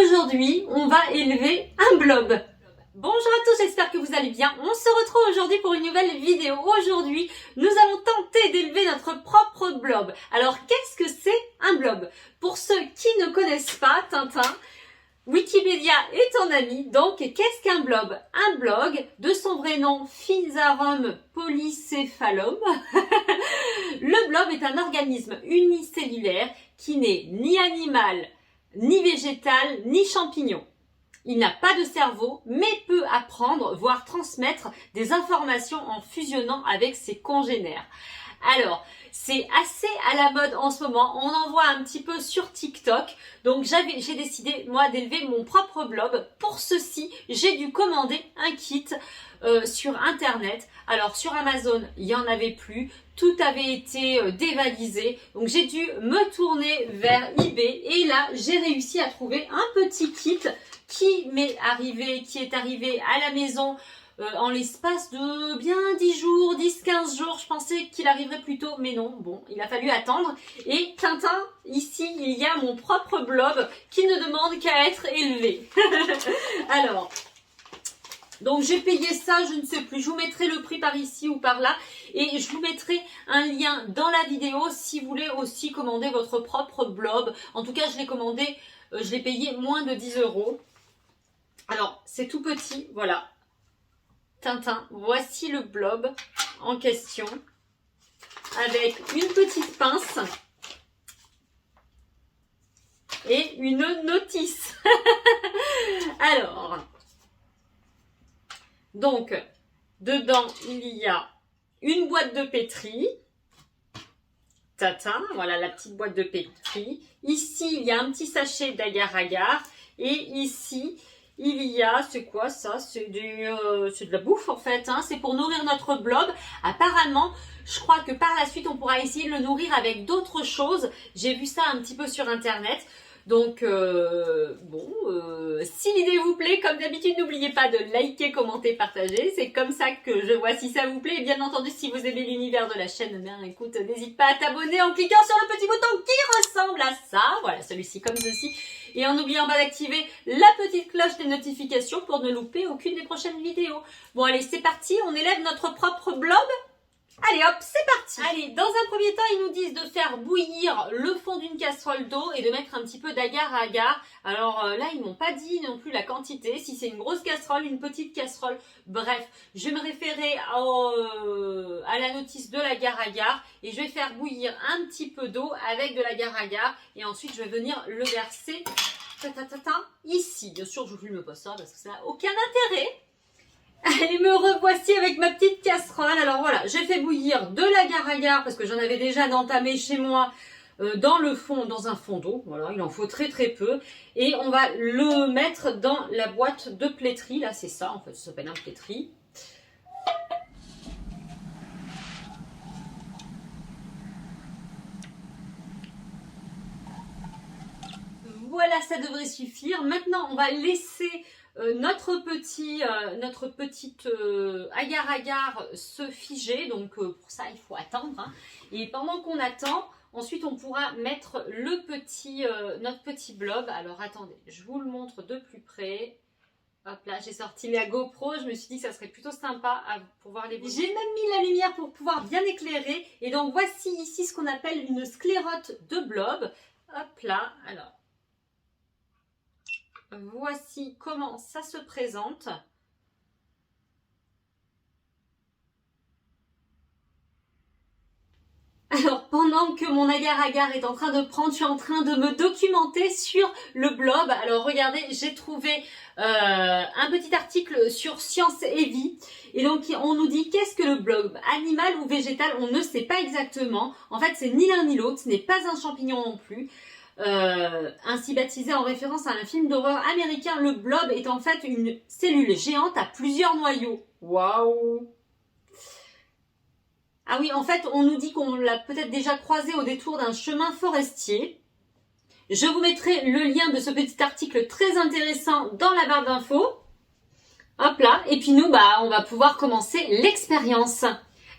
Aujourd'hui, on va élever un blob. Bonjour à tous, j'espère que vous allez bien. On se retrouve aujourd'hui pour une nouvelle vidéo. Aujourd'hui, nous allons tenter d'élever notre propre blob. Alors, qu'est-ce que c'est un blob? Pour ceux qui ne connaissent pas Tintin, Wikipédia est ton ami. Donc, qu'est-ce qu'un blob? Un blog, de son vrai nom, Physarum polycephalum. Le blob est un organisme unicellulaire qui n'est ni animal, ni végétal, ni champignon. Il n'a pas de cerveau, mais peut apprendre, voire transmettre des informations en fusionnant avec ses congénères. Alors, c'est assez à la mode en ce moment, on en voit un petit peu sur TikTok, donc j'ai décidé moi d'élever mon propre blob. Pour ceci, j'ai dû commander un kit sur internet. Alors sur Amazon, il n'y en avait plus, tout avait été dévalisé, donc j'ai dû me tourner vers eBay et là j'ai réussi à trouver un petit kit qui est arrivé à la maison en l'espace de bien 10 jours, 10-15 jours. Je pensais qu'il arriverait plus tôt, mais non, bon, il a fallu attendre. Et Tintin, ici, il y a mon propre blob qui ne demande qu'à être élevé. Alors, donc j'ai payé ça, je ne sais plus, je vous mettrai le prix par ici ou par là. Et je vous mettrai un lien dans la vidéo si vous voulez aussi commander votre propre blob. En tout cas, je l'ai commandé, je l'ai payé moins de 10 €. Alors, c'est tout petit, voilà. Tintin, voici le blob en question avec une petite pince et une notice. Alors, donc, dedans, il y a une boîte de pétri. Tatin, voilà la petite boîte de pétri. Ici, il y a un petit sachet d'agar-agar. Et ici, il y a, c'est quoi ça? C'est de la bouffe en fait, hein. C'est pour nourrir notre blob. Apparemment, je crois que par la suite, on pourra essayer de le nourrir avec d'autres choses. J'ai vu ça un petit peu sur internet. Donc, si l'idée vous plaît, comme d'habitude, n'oubliez pas de liker, commenter, partager. C'est comme ça que je vois si ça vous plaît. Et bien entendu, si vous aimez l'univers de la chaîne, bien écoute, n'hésite pas à t'abonner en cliquant sur le petit bouton qui ressemble à ça. Voilà, celui-ci comme ceci. Et en n'oubliant pas d'activer la petite cloche des notifications pour ne louper aucune des prochaines vidéos. Bon, allez, c'est parti. On élève notre propre blob. Allez hop, c'est parti. Allez, dans un premier temps, ils nous disent de faire bouillir le fond d'une casserole d'eau et de mettre un petit peu d'agar-agar. Alors là, ils m'ont pas dit non plus la quantité, si c'est une grosse casserole, une petite casserole. Bref, je vais me référer à la notice de l'agar-agar et je vais faire bouillir un petit peu d'eau avec de l'agar-agar et ensuite je vais venir le verser ici. Bien sûr, je ne filme pas ça parce que ça n'a aucun intérêt. Et me revoici avec ma petite casserole. Alors voilà, j'ai fait bouillir de l'agar-agar parce que j'en avais déjà entamé chez moi dans un fond d'eau. Voilà, il en faut très très peu. Et on va le mettre dans la boîte de pétri. Là, c'est ça, en fait, ça s'appelle un pétri. Voilà, ça devrait suffire. Maintenant, on va laisser notre petite agar-agar se figer. Donc pour ça il faut attendre, hein. Et pendant qu'on attend, ensuite on pourra mettre notre petit blob. Alors attendez, je vous le montre de plus près. Hop là, j'ai sorti la GoPro, je me suis dit que ça serait plutôt sympa à pouvoir les voir. J'ai même mis la lumière pour pouvoir bien éclairer. Et donc voici ici ce qu'on appelle une sclérote de blob. Hop là, alors. Voici comment ça se présente. Alors, pendant que mon agar-agar est en train de prendre, je suis en train de me documenter sur le blob. Alors, regardez, j'ai trouvé un petit article sur Science et Vie. Et donc, on nous dit qu'est-ce que le blob? Animal ou végétal? On ne sait pas exactement. En fait, c'est ni l'un ni l'autre. Ce n'est pas un champignon non plus. Ainsi baptisé en référence à un film d'horreur américain, le blob est en fait une cellule géante à plusieurs noyaux. Waouh! Ah oui, en fait, on nous dit qu'on l'a peut-être déjà croisé au détour d'un chemin forestier. Je vous mettrai le lien de ce petit article très intéressant dans la barre d'infos. Hop là, et puis nous, on va pouvoir commencer l'expérience.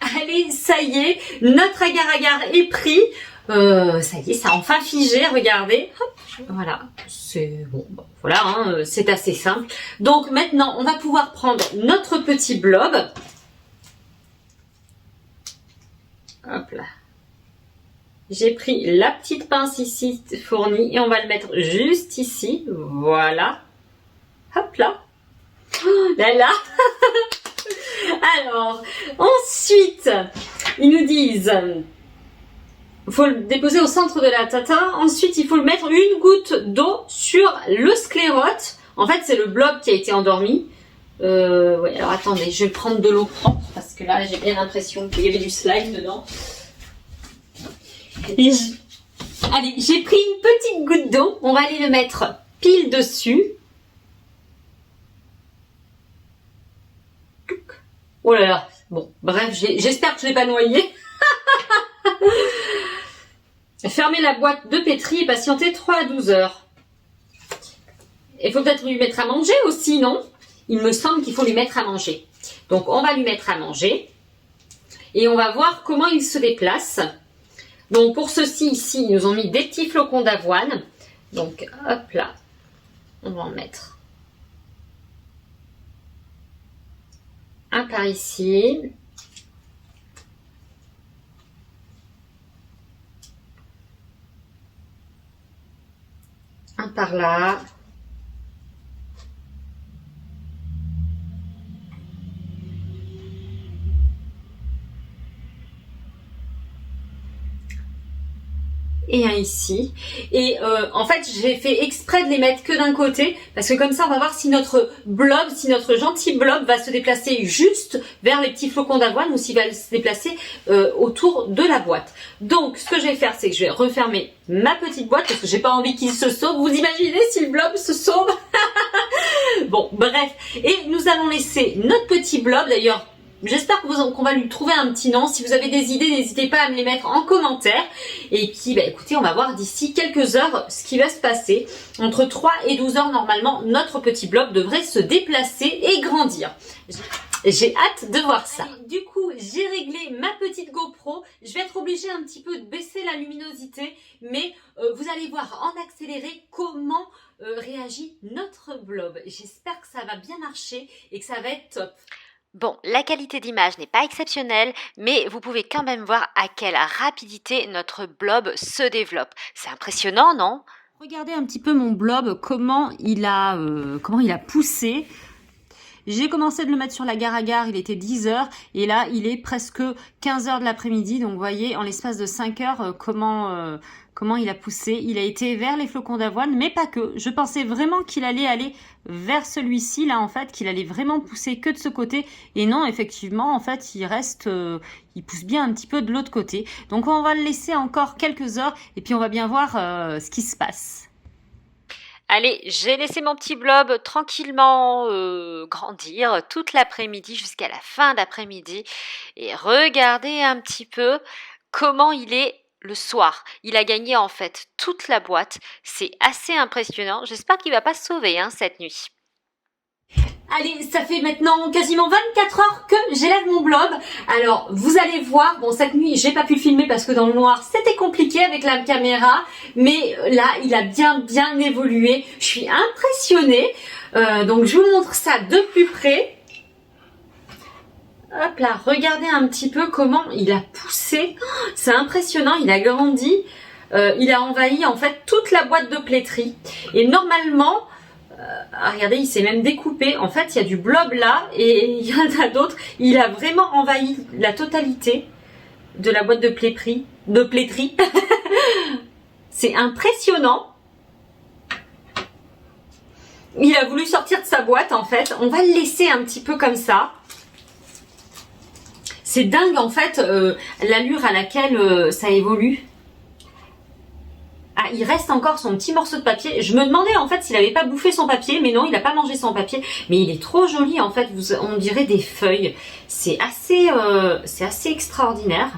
Allez, ça y est, notre agar-agar est pris. Ça y est, ça a enfin figé, regardez. Hop, voilà, c'est bon, voilà, hein, c'est assez simple. Donc maintenant, on va pouvoir prendre notre petit blob. Hop là. J'ai pris la petite pince ici fournie et on va le mettre juste ici. Voilà. Hop là. Oh là là. Alors, ensuite, ils nous disent, il faut le déposer au centre de la tatin. Ensuite, il faut le mettre une goutte d'eau sur le sclérote. En fait, c'est le blob qui a été endormi. Ouais, alors attendez, je vais prendre de l'eau propre parce que là, j'ai bien l'impression qu'il y avait du slime dedans. Allez, j'ai pris une petite goutte d'eau. On va aller le mettre pile dessus. Oh là là. Bon, bref, j'espère que je ne l'ai pas noyé. Fermez la boîte de pétri et patientez 3 à 12 heures. Il faut peut-être lui mettre à manger aussi, non? Il me semble qu'il faut lui mettre à manger. Donc, on va lui mettre à manger. Et on va voir comment il se déplace. Donc, pour ceci, ici, ils nous ont mis des petits flocons d'avoine. Donc, hop là. On va en mettre un par ici. Un par là. Et un ici. Et en fait, j'ai fait exprès de les mettre que d'un côté, parce que comme ça, on va voir si notre blob, si notre gentil blob va se déplacer juste vers les petits flocons d'avoine ou s'il va se déplacer autour de la boîte. Donc, ce que je vais faire, c'est que je vais refermer ma petite boîte, parce que j'ai pas envie qu'il se sauve. Vous imaginez si le blob se sauve? Bon, bref. Et nous allons laisser notre petit blob, d'ailleurs, j'espère qu'on va lui trouver un petit nom. Si vous avez des idées, n'hésitez pas à me les mettre en commentaire. Et puis, bah, écoutez, on va voir d'ici quelques heures ce qui va se passer. Entre 3 et 12 heures, normalement, notre petit blob devrait se déplacer et grandir. J'ai hâte de voir ça. Allez, du coup, j'ai réglé ma petite GoPro. Je vais être obligée un petit peu de baisser la luminosité. Mais vous allez voir en accéléré comment réagit notre blob. J'espère que ça va bien marcher et que ça va être top. Bon, la qualité d'image n'est pas exceptionnelle, mais vous pouvez quand même voir à quelle rapidité notre blob se développe. C'est impressionnant, non? Regardez un petit peu mon blob, comment il a poussé. J'ai commencé de le mettre sur la gare, il était 10 heures et là il est presque 15 heures de l'après-midi. Donc vous voyez en l'espace de 5 heures comment il a poussé. Il a été vers les flocons d'avoine, mais pas que. Je pensais vraiment qu'il allait aller vers celui-ci là en fait, qu'il allait vraiment pousser que de ce côté. Et non, effectivement en fait il reste, il pousse bien un petit peu de l'autre côté. Donc on va le laisser encore quelques heures et puis on va bien voir ce qui se passe. Allez, j'ai laissé mon petit blob tranquillement grandir toute l'après-midi jusqu'à la fin d'après-midi. Et regardez un petit peu comment il est le soir. Il a gagné en fait toute la boîte. C'est assez impressionnant. J'espère qu'il va pas se sauver cette nuit. Allez, ça fait maintenant quasiment 24 heures que j'élève mon blob. Alors, vous allez voir, bon, cette nuit, j'ai pas pu le filmer parce que dans le noir, c'était compliqué avec la caméra. Mais là, il a bien évolué. Je suis impressionnée. Donc, je vous montre ça de plus près. Hop là, regardez un petit peu comment il a poussé. Oh, c'est impressionnant, il a grandi. Il a envahi en fait toute la boîte de pétri. Et normalement... regardez, il s'est même découpé. En fait, il y a du blob là et il y en a d'autres. Il a vraiment envahi la totalité de la boîte de pétri. C'est impressionnant. Il a voulu sortir de sa boîte en fait. On va le laisser un petit peu comme ça. C'est dingue en fait l'allure à laquelle ça évolue. Ah, il reste encore son petit morceau de papier. Je me demandais en fait s'il avait pas bouffé son papier, mais non, il n'a pas mangé son papier. Mais il est trop joli en fait, on dirait des feuilles. C'est assez extraordinaire.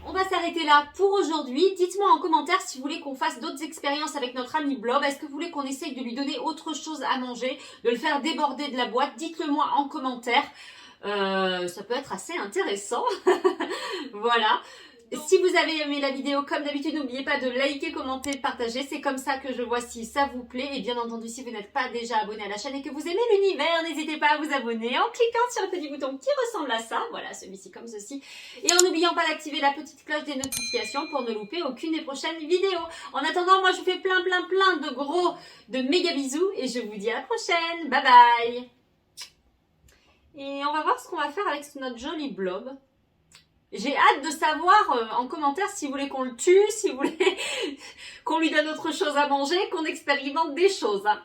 On va s'arrêter là pour aujourd'hui. Dites-moi en commentaire si vous voulez qu'on fasse d'autres expériences avec notre ami blob. Est-ce que vous voulez qu'on essaye de lui donner autre chose à manger, de le faire déborder de la boîte? Dites-le moi en commentaire. Ça peut être assez intéressant. Voilà. Si vous avez aimé la vidéo, comme d'habitude, n'oubliez pas de liker, commenter, de partager. C'est comme ça que je vois si ça vous plaît. Et bien entendu, si vous n'êtes pas déjà abonné à la chaîne et que vous aimez l'univers, n'hésitez pas à vous abonner en cliquant sur le petit bouton qui ressemble à ça. Voilà, celui-ci comme ceci. Et en n'oubliant pas d'activer la petite cloche des notifications pour ne louper aucune des prochaines vidéos. En attendant, moi je vous fais plein de méga bisous et je vous dis à la prochaine. Bye bye. Et on va voir ce qu'on va faire avec notre joli blob. J'ai hâte de savoir en commentaire si vous voulez qu'on le tue, si vous voulez qu'on lui donne autre chose à manger, qu'on expérimente des choses. Hein.